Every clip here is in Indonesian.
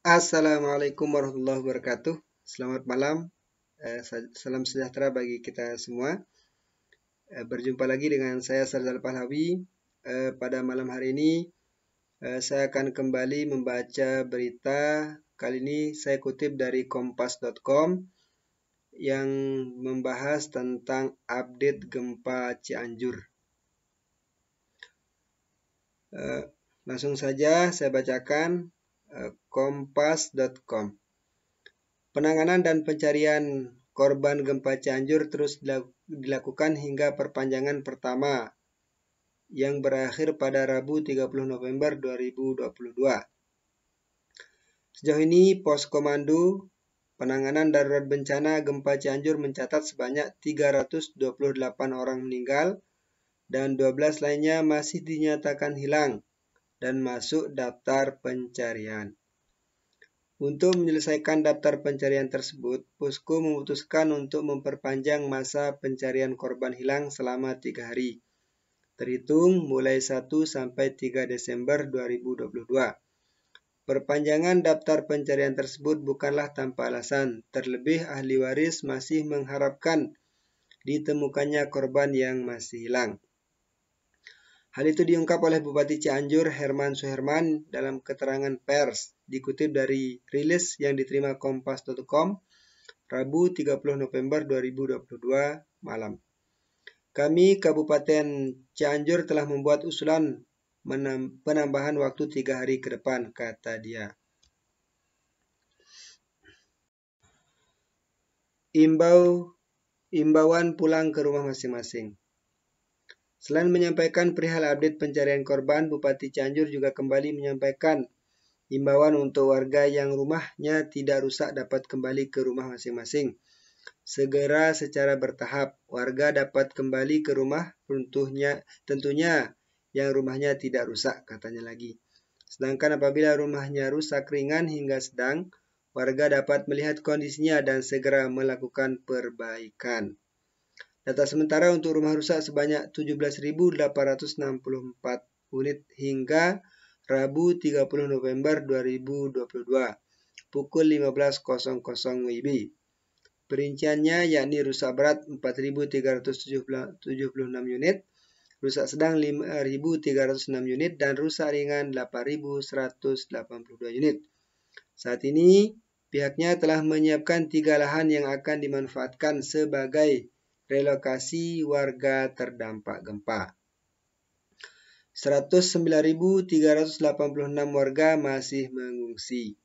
Assalamualaikum warahmatullahi wabarakatuh. Selamat malam, salam sejahtera bagi kita semua. Berjumpa lagi dengan saya Sarzal Pahlawi. Pada malam hari ini saya akan kembali membaca berita. Kali ini saya kutip dari kompas.com yang membahas tentang update gempa Cianjur. Langsung saja saya bacakan kompas.com. Penanganan dan pencarian korban gempa Cianjur terus dilakukan hingga perpanjangan pertama yang berakhir pada Rabu 30 November 2022. Sejauh ini, Pos Komando Penanganan Darurat Bencana Gempa Cianjur mencatat sebanyak 328 orang meninggal dan 12 lainnya masih dinyatakan hilang dan masuk daftar pencarian. Untuk menyelesaikan daftar pencarian tersebut, Posko memutuskan untuk memperpanjang masa pencarian korban hilang selama 3 hari, terhitung mulai 1 sampai 3 Desember 2022. Perpanjangan daftar pencarian tersebut bukanlah tanpa alasan, terlebih ahli waris masih mengharapkan ditemukannya korban yang masih hilang. Hal itu diungkap oleh Bupati Cianjur Herman Suherman dalam keterangan pers, dikutip dari rilis yang diterima kompas.com Rabu 30 November 2022 malam. Kami Kabupaten Cianjur telah membuat usulan penambahan waktu 3 hari ke depan, kata dia. Imbauan pulang ke rumah masing-masing. Selain menyampaikan perihal update pencarian korban, Bupati Cianjur juga kembali menyampaikan imbauan untuk warga yang rumahnya tidak rusak dapat kembali ke rumah masing-masing. Segera secara bertahap, warga dapat kembali ke rumah tentunya yang rumahnya tidak rusak, katanya lagi. Sedangkan apabila rumahnya rusak ringan hingga sedang, warga dapat melihat kondisinya dan segera melakukan perbaikan. Data sementara untuk rumah rusak sebanyak 17.864 unit hingga Rabu 30 November 2022 pukul 15.00 WIB. Perinciannya yakni rusak berat 4.376 unit, rusak sedang 5.306 unit, dan rusak ringan 8.182 unit. Saat ini, pihaknya telah menyiapkan 3 lahan yang akan dimanfaatkan sebagai relokasi warga terdampak gempa. 109.386 warga masih mengungsi.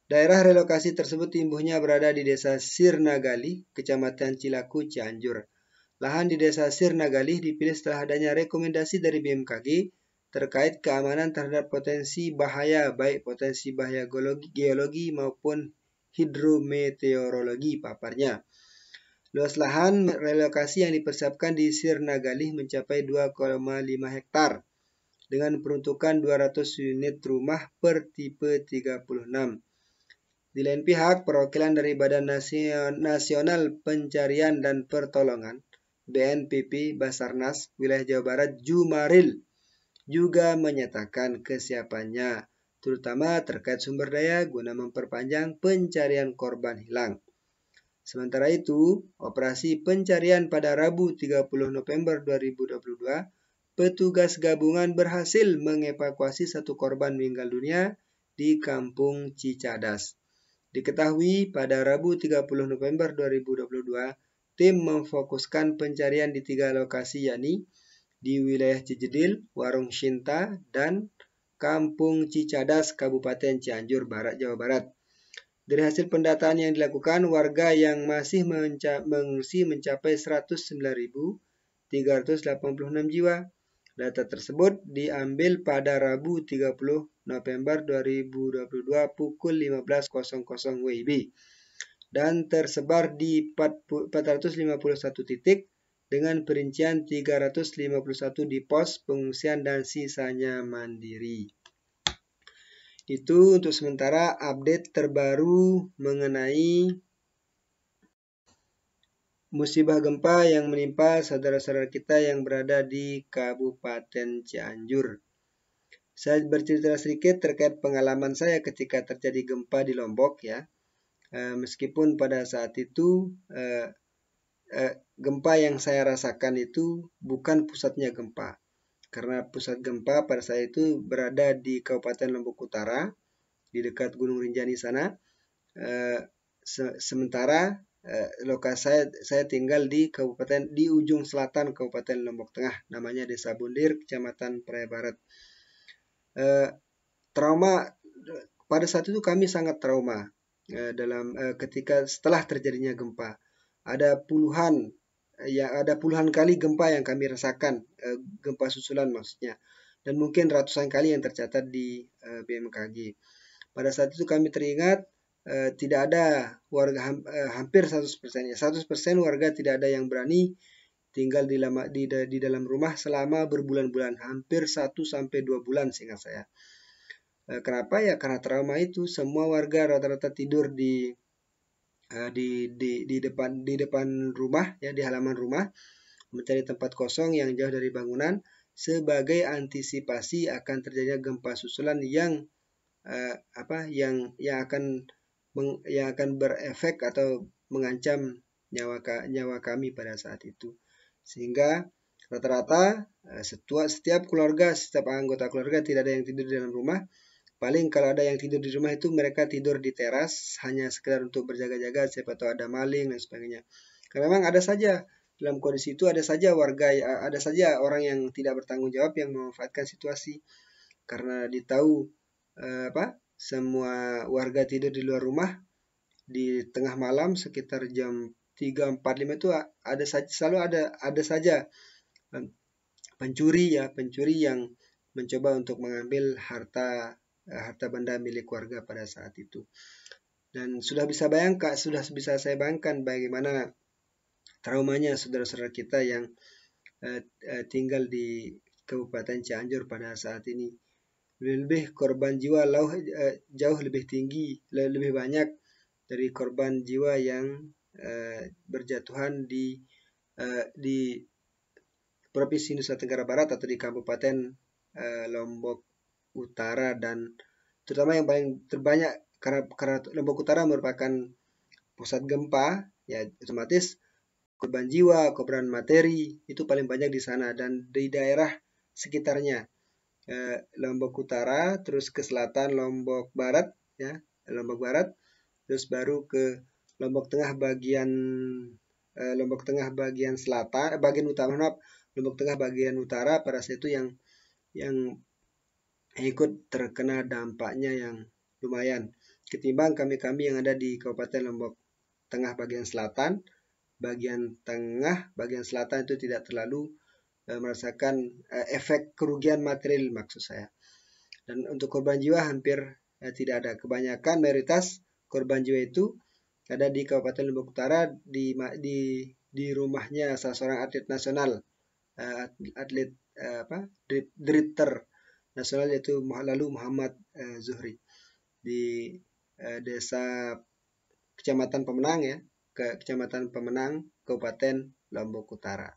Daerah relokasi tersebut tumbuhnya berada di Desa Sirnagalih, Kecamatan Cilaku, Cianjur. Lahan di Desa Sirnagalih dipilih setelah adanya rekomendasi dari BMKG terkait keamanan terhadap potensi bahaya, baik potensi bahaya geologi maupun hidrometeorologi paparnya. Luas lahan relokasi yang dipersiapkan di Sirnagalih mencapai 2,5 hektar dengan peruntukan 200 unit rumah per tipe 36. Di lain pihak, perwakilan dari Badan Nasional Pencarian dan Pertolongan BNPB Basarnas wilayah Jawa Barat Jumaril juga menyatakan kesiapannya, terutama terkait sumber daya guna memperpanjang pencarian korban hilang. Sementara itu, operasi pencarian pada Rabu 30 November 2022, petugas gabungan berhasil mengevakuasi 1 korban meninggal dunia di Kampung Cicadas. Diketahui pada Rabu 30 November 2022, tim memfokuskan pencarian di 3 lokasi yakni di wilayah Cijedil, Warung Shinta, dan Kampung Cicadas, Kabupaten Cianjur Barat, Jawa Barat. Dari hasil pendataan yang dilakukan, warga yang masih mengungsi mencapai 109.386 jiwa. Data tersebut diambil pada Rabu 30 November 2022 pukul 15.00 WIB dan tersebar di 451 titik dengan perincian 351 di pos pengungsian dan sisanya mandiri. Itu untuk sementara update terbaru mengenai musibah gempa yang menimpa saudara-saudara kita yang berada di Kabupaten Cianjur. Saya bercerita sedikit terkait pengalaman saya ketika terjadi gempa di Lombok ya. Meskipun pada saat itu gempa yang saya rasakan itu bukan pusatnya gempa. Karena pusat gempa pada saat itu berada di Kabupaten Lombok Utara, di dekat Gunung Rinjani sana. Sementara lokasi saya tinggal di ujung selatan Kabupaten Lombok Tengah, namanya Desa Bundir, Kecamatan Praia Barat. Trauma pada saat itu kami sangat trauma ketika setelah terjadinya gempa. Ada puluhan kali gempa yang kami rasakan, gempa susulan maksudnya, dan mungkin ratusan kali yang tercatat di BMKG. Pada saat itu kami teringat tidak ada warga, hampir 100% ya, 100% warga tidak ada yang berani tinggal di dalam rumah selama berbulan-bulan, hampir 1 sampai 2 bulan seingat saya. Kenapa ya? Karena trauma itu semua warga rata-rata tidur di depan rumah ya, di halaman rumah, mencari tempat kosong yang jauh dari bangunan sebagai antisipasi akan terjadinya gempa susulan yang akan berefek atau mengancam nyawa kami pada saat itu. Sehingga rata-rata setiap anggota keluarga tidak ada yang tidur di dalam rumah. Paling kalau ada yang tidur di rumah itu mereka tidur di teras hanya sekedar untuk berjaga-jaga, siapa tahu ada maling dan sebagainya. Karena memang ada saja dalam kondisi itu, ada saja orang yang tidak bertanggung jawab yang memanfaatkan situasi. Karena ditahu semua warga tidur di luar rumah di tengah malam sekitar jam 3, 4, 5 itu selalu ada saja pencuri yang mencoba untuk mengambil harta benda milik warga pada saat itu. Dan sudah bisa saya bayangkan bagaimana traumanya saudara-saudara kita yang tinggal di Kabupaten Cianjur pada saat ini. Lebih korban jiwa jauh lebih tinggi, lebih banyak dari korban jiwa yang berjatuhan di Provinsi Nusa Tenggara Barat atau di Kabupaten Lombok Utara, dan terutama yang paling terbanyak karena Lombok Utara merupakan pusat gempa ya, otomatis korban jiwa, korban materi itu paling banyak di sana dan di daerah sekitarnya. Lombok Utara, terus ke selatan Lombok Barat ya, terus baru ke Lombok Tengah bagian selatan, bagian utara, Lombok Tengah bagian utara pada saat itu yang ikut terkena dampaknya yang lumayan ketimbang kami yang ada di Kabupaten Lombok Tengah bagian selatan. Bagian tengah, bagian selatan itu tidak terlalu merasakan efek kerugian material maksud saya. Dan untuk korban jiwa hampir tidak ada. Kebanyakan mayoritas korban jiwa itu ada di Kabupaten Lombok Utara di rumahnya salah seorang atlet nasional, drifter nasional, yaitu lalu Muhammad Zuhri di desa Kecamatan Pemenang ya, Kecamatan Pemenang, Kabupaten Lombok Utara.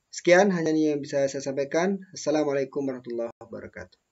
Sekian hanya yang bisa saya sampaikan. Assalamualaikum warahmatullahi wabarakatuh.